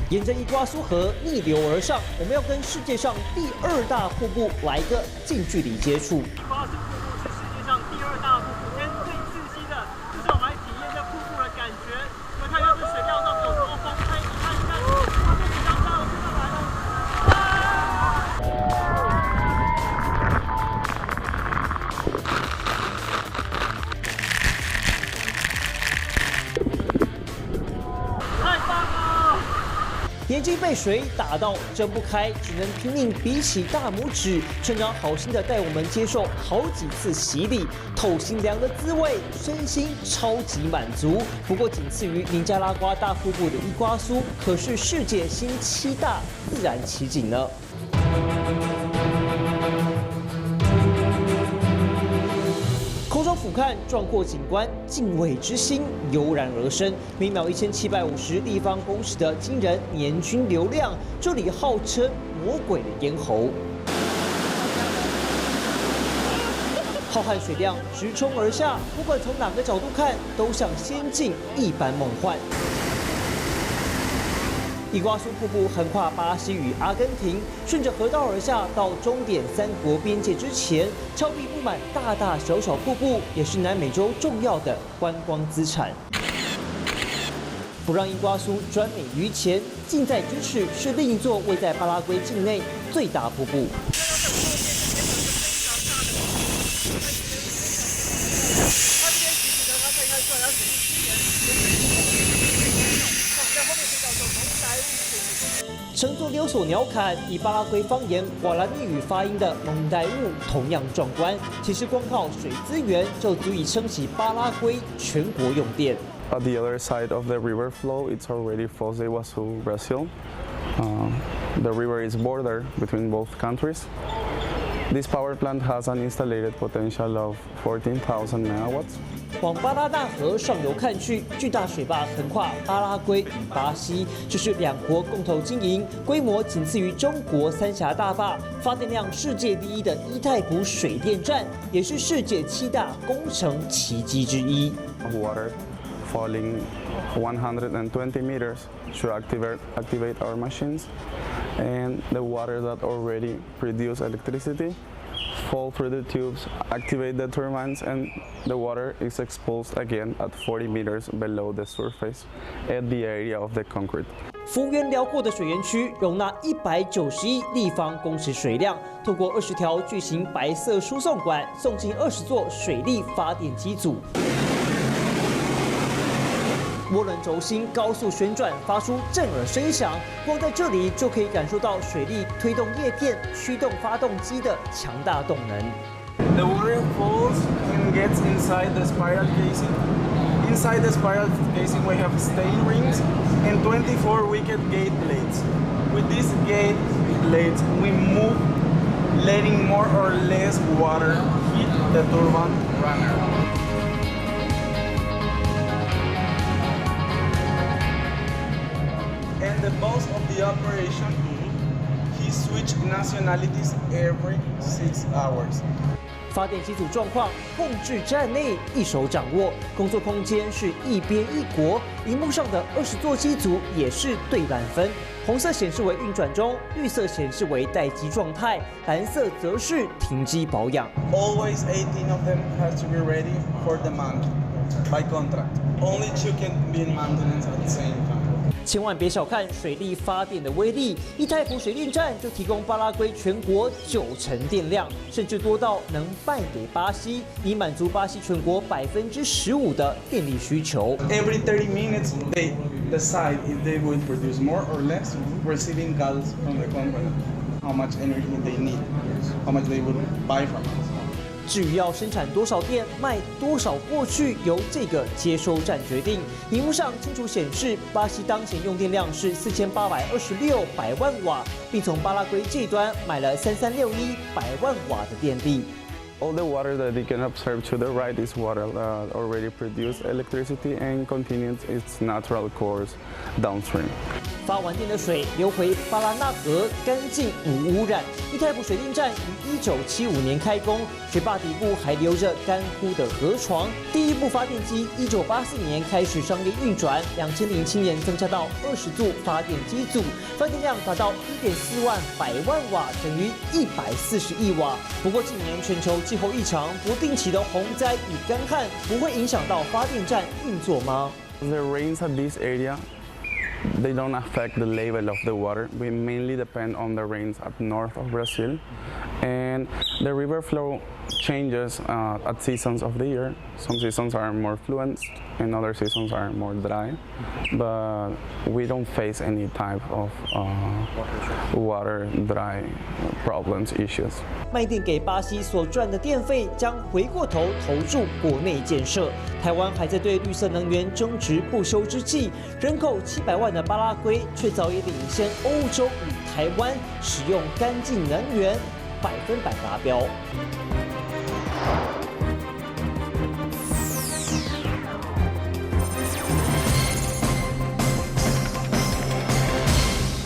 沿着伊瓜苏河逆流而上，我们要跟世界上第2大瀑布来个近距离接触。伊瓜苏瀑布是世界上第2大瀑布，跟最刺激的就是我们来体验这瀑布的感觉。我们看看这水量到底有多丰沛，你看一看，哇，这几张大我就上来了，太棒了！眼睛被水打到睁不开，只能拼命比起大拇指。村长好心的带我们接受好几次洗礼，透心凉的滋味，身心超级满足。不过仅次于尼加拉瓜大瀑布的伊瓜苏，可是世界新7大自然奇景呢。空中俯瞰壮阔景观，敬畏之心油然而生。每秒1750立方公尺的惊人年均流量，这里号称魔鬼的咽喉。浩瀚水量直冲而下，不管从哪个角度看，都像仙境一般梦幻。伊瓜苏瀑布横跨巴西与阿根廷，顺着河道而下，到终点3国边界之前，峭壁布满大大小小瀑布，也是南美洲重要的观光资产。不让伊瓜苏专美于前，近在咫尺是另一座位在巴拉圭境内最大瀑布。乘坐溜索鸟瞰，以巴拉圭方言瓦拉尼语发音的蒙代雾同样壮观。其实光靠水资源就足以撑起巴拉圭全国用电。At the other side of the river flow, it's already Foz do Iguaçu, Brazil. The river is border between both countries. This power plant has an installed potential of 14,000 megawatts. 往巴拉大河上游看去，巨大水坝横跨巴拉圭与巴西，这是2国共同经营，规模仅次于中国三峡大坝，发电量世界第1的伊太古水电站，也是世界7大工程奇迹之一。Water falling 120 meters should activate our machines, and the water that already produce electricity fall through the tubes, activate the turbines, and the water is exposed again at 40 meters below the surface at the area of the concrete. 幅员辽阔的水源区容纳191立方公尺水量，透过20条巨型白色输送管送进20座水力发电机组。涡轮轴心高速旋转，发出震耳声响。光在这里就可以感受到水力推动叶片驱动发动机的强大动能。The water falls and gets inside the spiral casing. Inside the spiral casing, we have steam rings and 24 wicket gate blades. With these gate blades, we move, letting more or less water hit the turbine runner. And the boss of the operation, he switched nationalities every 6 hours. 发电机组状况控制站内一手掌握，工作空间是一边一国，荧幕上的20座机组也是对半分，红色显示为运转中，绿色显示为待机状态，蓝色则是停机保养。Always 18 of them has to be ready for demand by contract. Only 2 can be in maintenance at the same time. 千万别小看水力发电的威力，伊太古水电站就提供巴拉圭全国90%电量，甚至多到能卖给巴西，以满足巴西全国15%的电力需求。Every 30 minutes, they decide if they will produce more or less, receiving calls from the company, how much energy they need, how much they would buy from us. 至于要生产多少电，卖多少过去，由这个接收站决定。荧幕上清楚显示，巴西当前用电量是4826百万瓦，并从巴拉圭这端买了3361百万瓦的电力。All the water that you can observe to the right is water that already produced electricity and continues its natural course downstream. 发完电的水流回巴拉那河，干净无污染。伊泰普水电站于1975年开工，水坝底部还留着干枯的河床。第一部发电机1984年开始商业运转，2007年增加到20组发电机组，发电量达到1.4万百万瓦，等于140亿瓦。不过近年全球气候异常，不定期的洪灾与干旱，不会影响到发电站运作吗？ The rains at this area, they don't affect the level of the water. We mainly depend on the rains up north of Brazil. And the river flow changes at seasons of the year. Some seasons are more fluent and other seasons are more dry. But we don't face any type of water dry problems, issues. 卖电给巴西所赚的电费将回过头投注国内建设。台湾还在对绿色能源争执不休之际，人口700万的巴拉圭却早已领先欧洲与台湾，使用干净能源100%达标。